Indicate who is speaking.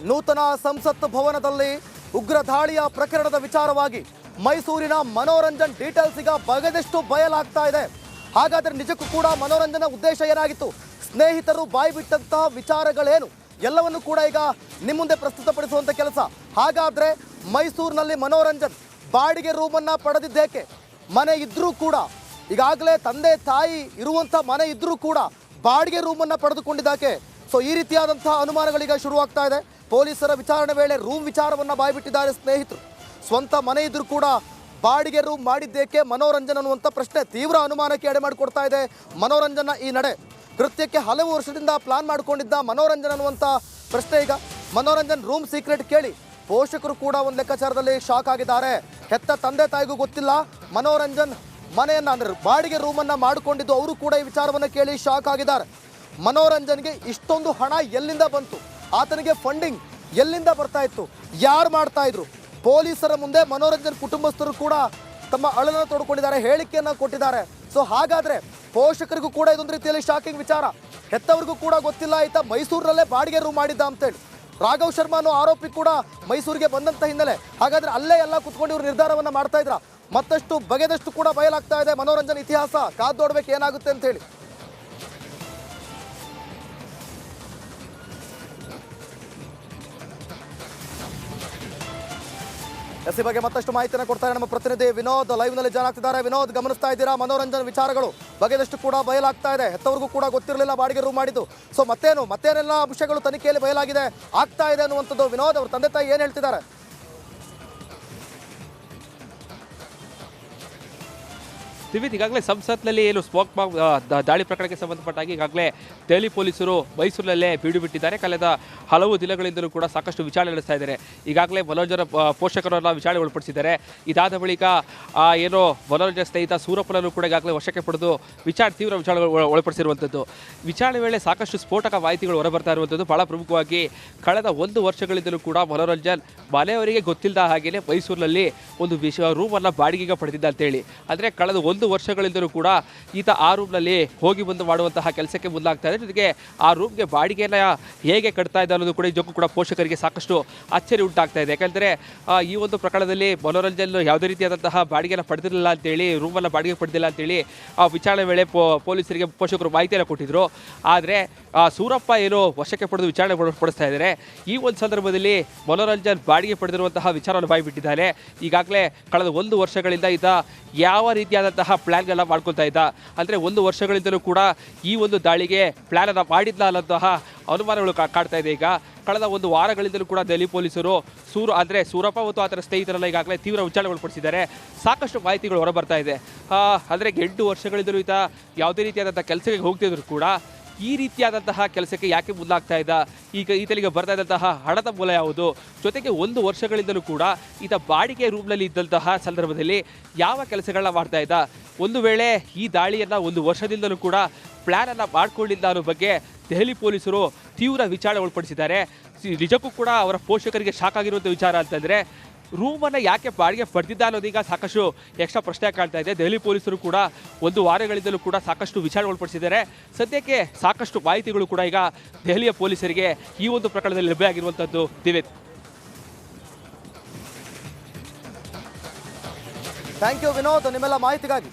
Speaker 1: ನೂತನ ಸಂಸತ್ ಭವನದಲ್ಲಿ ಉಗ್ರ ದಾಳಿಯ ಪ್ರಕರಣದ ವಿಚಾರವಾಗಿ ಮೈಸೂರಿನ ಮನೋರಂಜನ್ ಡೀಟೇಲ್ಸ್ ಈಗ ಬಗೆದಷ್ಟು ಬಯಲಾಗ್ತಾ ಇದೆ. ಹಾಗಾದರೆ ನಿಜಕ್ಕೂ ಕೂಡ ಮನೋರಂಜನ ಉದ್ದೇಶ ಏನಾಗಿತ್ತು, ಸ್ನೇಹಿತರು ಬಾಯಿ ಬಿಟ್ಟಂತಹ ವಿಚಾರಗಳೇನು, ಎಲ್ಲವನ್ನು ಕೂಡ ಈಗ ನಿಮ್ಮ ಮುಂದೆ ಪ್ರಸ್ತುತಪಡಿಸುವಂತ ಕೆಲಸ. ಹಾಗಾದ್ರೆ ಮೈಸೂರಿನಲ್ಲಿ ಮನೋರಂಜನ್ ಬಾಡಿಗೆ ರೂಮನ್ನು ಪಡೆದಿದ್ದೇಕೆ? ಮನೆ ಇದ್ರೂ ಕೂಡ, ಈಗಾಗಲೇ ತಂದೆ ತಾಯಿ ಇರುವಂಥ ಮನೆ ಇದ್ರೂ ಕೂಡ ಬಾಡಿಗೆ ರೂಮನ್ನು ಪಡೆದುಕೊಂಡಿದ್ದಾಕೆ? ಸೊ ಈ ರೀತಿಯಾದಂತಹ ಅನುಮಾನಗಳೀಗ ಶುರುವಾಗ್ತಾ ಇದೆ. ಪೊಲೀಸರ ವಿಚಾರಣೆ ವೇಳೆ ರೂಮ್ ವಿಚಾರವನ್ನು ಬಾಯ್ಬಿಟ್ಟಿದ್ದಾರೆ ಸ್ನೇಹಿತರು. ಸ್ವಂತ ಮನೆ ಇದ್ರೂ ಕೂಡ ಬಾಡಿಗೆ ರೂಮ್ ಮಾಡಿದ್ದೇಕೆ ಮನೋರಂಜನ್ ಅನ್ನುವಂಥ ಪ್ರಶ್ನೆ ತೀವ್ರ ಅನುಮಾನಕ್ಕೆ ಎಡೆ ಮಾಡಿಕೊಡ್ತಾ ಇದೆ. ಮನೋರಂಜನ ಈ ನಡೆ ಕೃತ್ಯಕ್ಕೆ ಹಲವು ವರ್ಷದಿಂದ ಪ್ಲಾನ್ ಮಾಡಿಕೊಂಡಿದ್ದ ಮನೋರಂಜನ್ ಅನ್ನುವಂಥ ಪ್ರಶ್ನೆ ಈಗ. ಮನೋರಂಜನ್ ರೂಮ್ ಸೀಕ್ರೆಟ್ ಕೇಳಿ ಪೋಷಕರು ಕೂಡ ಒಂದು ಲೆಕ್ಕಾಚಾರದಲ್ಲಿ ಶಾಕ್ ಆಗಿದ್ದಾರೆ. ಹೆತ್ತ ತಂದೆ ತಾಯಿಗೂ ಗೊತ್ತಿಲ್ಲ ಮನೋರಂಜನ್ ಮನೆಯನ್ನು ಅಂದರೆ ಬಾಡಿಗೆ ರೂಮನ್ನು ಮಾಡಿಕೊಂಡಿದ್ದು. ಅವರು ಕೂಡ ಈ ವಿಚಾರವನ್ನು ಕೇಳಿ ಶಾಕ್ ಆಗಿದ್ದಾರೆ. ಮನೋರಂಜನ್ಗೆ ಇಷ್ಟೊಂದು ಹಣ ಎಲ್ಲಿಂದ ಬಂತು, ಆತನಿಗೆ ಫಂಡಿಂಗ್ ಎಲ್ಲಿಂದ ಬರ್ತಾ ಇತ್ತು, ಯಾರು ಮಾಡ್ತಾ ಇದ್ರು? ಪೊಲೀಸರ ಮುಂದೆ ಮನೋರಂಜನ್ ಕುಟುಂಬಸ್ಥರು ಕೂಡ ತಮ್ಮ ಅಳಲನ್ನು ತೋಡ್ಕೊಂಡಿದ್ದಾರೆ, ಹೇಳಿಕೆಯನ್ನು ಕೊಟ್ಟಿದ್ದಾರೆ. ಸೊ ಹಾಗಾದರೆ ಪೋಷಕರಿಗೂ ಕೂಡ ಇದೊಂದು ರೀತಿಯಲ್ಲಿ ಶಾಕಿಂಗ್ ವಿಚಾರ. ಹೆತ್ತವರಿಗೂ ಕೂಡ ಗೊತ್ತಿಲ್ಲ ಈತ ಮೈಸೂರಿನಲ್ಲೇ ಬಾಡಿಗೆ ರೂಮ್ ಮಾಡಿದ್ದ ಅಂತೇಳಿ. ರಾಘವ್ ಶರ್ಮಾ ಅನ್ನೋ ಆರೋಪಿ ಕೂಡ ಮೈಸೂರಿಗೆ ಬಂದಂಥ ಹಿನ್ನೆಲೆ. ಹಾಗಾದರೆ ಅಲ್ಲೇ ಎಲ್ಲ ಕುತ್ಕೊಂಡು ಇವರು ನಿರ್ಧಾರವನ್ನು ಮಾಡ್ತಾ ಇದ್ರ? ಮತ್ತಷ್ಟು ಬಗೆದಷ್ಟು ಕೂಡ ಬಯಲಾಗ್ತಾ ಇದೆ ಮನೋರಂಜನ್ ಇತಿಹಾಸ. ಕಾದು ನೋಡ್ಬೇಕು ಏನಾಗುತ್ತೆ ಅಂತ ಹೇಳಿ. ಎಸ್ ಈ ಬಗ್ಗೆ ಮತ್ತಷ್ಟು ಮಾಹಿತಿಯನ್ನು ಕೊಡ್ತಾರೆ ನಮ್ಮ ಪ್ರತಿನಿಧಿ ವಿನೋದ್. ಲೈವ್ ನಲ್ಲಿ ಜಾಯ್ನ್ ಆಗ್ತಿದ್ದಾರೆ. ವಿನೋದ್, ಗಮನಿಸ್ತಾ ಇದ್ದೀರಾ ಮನೋರಂಜನ್ ವಿಚಾರಗಳು ಬಗೆದಷ್ಟು ಕೂಡ ಬಯಲಾಗ್ತಾ ಇದೆ. ಹೆತ್ತವ್ರಿಗೂ ಕೂಡ ಗೊತ್ತಿರಲಿಲ್ಲ ಬಾಡಿಗೆ ರೂಮ್ ಮಾಡಿದ್ದು. ಸೊ ಮತ್ತೇನೆಲ್ಲ ಅಂಶಗಳು ತನಿಖೆಯಲ್ಲಿ ಬಯಲಾಗಿದೆ ಆಗ್ತಾ ಇದೆ ಅನ್ನುವಂಥದ್ದು. ವಿನೋದ್, ಅವ್ರ ತಂದೆ ತಾಯಿ ಏನು ಹೇಳ್ತಿದ್ದಾರೆ?
Speaker 2: ದಿವಿತ್, ಈಗಾಗಲೇ ಸಂಸತ್ನಲ್ಲಿ ಏನು ಸ್ಮೋಕ್ ದಾಳಿ ಪ್ರಕರಣಕ್ಕೆ ಸಂಬಂಧಪಟ್ಟಾಗಿ ಈಗಾಗಲೇ ದೆಹಲಿ ಪೊಲೀಸರು ಮೈಸೂರಿನಲ್ಲೇ ಬೀಡು ಬಿಟ್ಟಿದ್ದಾರೆ. ಕಳೆದ ಹಲವು ದಿನಗಳಿಂದಲೂ ಕೂಡ ಸಾಕಷ್ಟು ವಿಚಾರಣೆ ನಡೆಸ್ತಾ ಇದ್ದಾರೆ. ಈಗಾಗಲೇ ಮನೋರಂಜನ ಪೋಷಕರನ್ನ ವಿಚಾರಣೆ ಒಳಪಡಿಸಿದ್ದಾರೆ. ಇದಾದ ಬಳಿಕ ಏನೋ ಮನೋರಂಜನ ಸ್ನೇಹಿತ ಸೂರಪ್ಪನನ್ನು ಕೂಡ ಈಗಾಗಲೇ ವಶಕ್ಕೆ ಪಡೆದು ತೀವ್ರ ವಿಚಾರಣೆ ಒಳಪಡಿಸಿರುವಂಥದ್ದು. ವಿಚಾರಣೆ ವೇಳೆ ಸಾಕಷ್ಟು ಸ್ಫೋಟಕ ಮಾಹಿತಿಗಳು ಹೊರಬರ್ತಾ ಇರುವಂಥದ್ದು. ಬಹಳ ಪ್ರಮುಖವಾಗಿ ಕಳೆದ 1 ವರ್ಷಗಳಿಂದಲೂ ಕೂಡ ಮನೋರಂಜನ್ ಮನೆಯವರಿಗೆ ಗೊತ್ತಿಲ್ಲದ ಹಾಗೆಯೇ ಮೈಸೂರಿನಲ್ಲಿ ಒಂದು ರೂಮನ್ನು ಬಾಡಿಗೆಗೆ ಪಡೆದಿದ್ದ ಅಂತೇಳಿ. ಅಂದರೆ ಕಳೆದ 1 ವರ್ಷಗಳಿಂದಲೂ ಕೂಡ ಈತ ಆ ರೂಮ್ನಲ್ಲಿ ಹೋಗಿ ಬಂದು ಮಾಡುವಂತಹ ಕೆಲಸಕ್ಕೆ ಮುಂದಾಗ್ತಾ ಇದೆ. ಜೊತೆಗೆ ಆ ರೂಮ್ಗೆ ಬಾಡಿಗೆನ ಹೇಗೆ ಕಟ್ತಾ ಇದೆ ಅನ್ನೋದು ಕೂಡ ನಿಜಕ್ಕೂ ಕೂಡ ಪೋಷಕರಿಗೆ ಸಾಕಷ್ಟು ಅಚ್ಚರಿ ಉಂಟಾಗ್ತಾ ಇದೆ. ಯಾಕಂದರೆ ಈ ಒಂದು ಪ್ರಕರಣದಲ್ಲಿ ಮನೋರಂಜನ್ ಯಾವುದೇ ರೀತಿಯಾದಂತಹ ಬಾಡಿಗೆನ ಪಡೆದಿರಲಿಲ್ಲ ಅಂತೇಳಿ, ರೂಮನ್ನು ಬಾಡಿಗೆ ಪಡೆದಿಲ್ಲ ಅಂತೇಳಿ ವಿಚಾರಣೆ ವೇಳೆ ಪೊಲೀಸರಿಗೆ ಪೋಷಕರು ಮಾಹಿತಿಯನ್ನು ಕೊಟ್ಟಿದ್ರು. ಆದರೆ ಸೂರಪ್ಪ ಏನು ವಶಕ್ಕೆ ಪಡೆದು ವಿಚಾರಣೆ ಪಡಿಸ್ತಾ ಇದ್ದಾರೆ. ಈ ಒಂದು ಸಂದರ್ಭದಲ್ಲಿ ಮನೋರಂಜನ್ ಬಾಡಿಗೆ ಪಡೆದಿರುವಂತಹ ವಿಚಾರವನ್ನು ಬಾಯ್ಬಿಟ್ಟಿದ್ದಾನೆ. ಈಗಾಗಲೇ ಕಳೆದ 1 ವರ್ಷಗಳಿಂದ ಈತ ಯಾವ ರೀತಿಯಾದಂತಹ ಪ್ಲ್ಯಾನ್ಗಳನ್ನ ಮಾಡ್ಕೊಳ್ತಾ ಇದ್ದ, ಅಂದರೆ 1 ವರ್ಷಗಳಿಂದಲೂ ಕೂಡ ಈ ಒಂದು ದಾಳಿಗೆ ಪ್ಲ್ಯಾನನ್ನು ಮಾಡಿದ್ದ ಅನ್ನೋಂತಹ ಅನುಮಾನಗಳು ಕಾಡ್ತಾ ಇದೆ. ಈಗ ಕಳೆದ 1 ವಾರಗಳಿಂದಲೂ ಕೂಡ ದೆಹಲಿ ಪೊಲೀಸರು ಸೂರಪ್ಪ ಮತ್ತು ಆತನ ಸ್ನೇಹಿತರೆಲ್ಲ ಈಗಾಗಲೇ ತೀವ್ರ ವಿಚಾರಣೆ ಒಳಪಡಿಸಿದ್ದಾರೆ. ಸಾಕಷ್ಟು ಮಾಹಿತಿಗಳು ಹೊರಬರ್ತಾ ಇದೆ. ಅಂದರೆ 8 ವರ್ಷಗಳಿಂದಲೂ ಈತ ಯಾವುದೇ ರೀತಿಯಾದಂಥ ಕೆಲಸಕ್ಕೆ ಹೋಗ್ತಿದ್ರು ಕೂಡ ಈ ರೀತಿಯಾದಂತಹ ಕೆಲಸಕ್ಕೆ ಯಾಕೆ ಮುಂದಾಗ್ತಾ ಇದ್ದ, ಈಗ ಈತನಿಗೆ ಬರ್ತಾ ಇದ್ದಂತಹ ಹಣದ ಮೂಲ ಯಾವುದು, ಜೊತೆಗೆ 1 ವರ್ಷಗಳಿಂದಲೂ ಕೂಡ ಈತ ಬಾಡಿಗೆ ರೂಮ್ನಲ್ಲಿ ಇದ್ದಂತಹ ಸಂದರ್ಭದಲ್ಲಿ ಯಾವ ಕೆಲಸಗಳನ್ನ ಮಾಡ್ತಾ ಇದ್ದ, ಒಂದು ವೇಳೆ ಈ ದಾಳಿಯನ್ನು 1 ವರ್ಷದಿಂದಲೂ ಕೂಡ ಪ್ಲ್ಯಾನನ್ನು ಮಾಡ್ಕೊಳ್ಳಿಲ್ಲ ಅನ್ನೋ ಬಗ್ಗೆ ದೆಹಲಿ ಪೊಲೀಸರು ತೀವ್ರ ವಿಚಾರಣೆ ಒಳಪಡಿಸಿದ್ದಾರೆ. ನಿಜಕ್ಕೂ ಕೂಡ ಅವರ ಪೋಷಕರಿಗೆ ಶಾಕ್ ಆಗಿರುವಂಥ ವಿಚಾರ ಅಂತಂದರೆ ರೂಮನ್ನು ಯಾಕೆ ಬಾಡಿಗೆ ಪಡೆದಿದ್ದ ಅನ್ನೋದೀಗ ಸಾಕಷ್ಟು ಎಕ್ಸ್ಟ್ರಾ ಪ್ರಶ್ನೆ ಕಾಡ್ತಾ ಇದೆ. ದೆಹಲಿ ಪೊಲೀಸರು ಕೂಡ 1 ವಾರಗಳಿಂದಲೂ ಕೂಡ ಸಾಕಷ್ಟು ವಿಚಾರಣೆ ಒಳಪಡಿಸಿದ್ದಾರೆ. ಸದ್ಯಕ್ಕೆ ಸಾಕಷ್ಟು ಮಾಹಿತಿಗಳು ಕೂಡ ಈಗ ದೆಹಲಿಯ ಪೊಲೀಸರಿಗೆ ಈ ಒಂದು ಪ್ರಕರಣದಲ್ಲಿ ಲಭ್ಯ ಆಗಿರುವಂಥದ್ದು. ದಿವೇತ್,
Speaker 1: ಥ್ಯಾಂಕ್ ಯು ವಿನೋದ್ ನಿಮ್ಮೆಲ್ಲ ಮಾಹಿತಿಗಾಗಿ.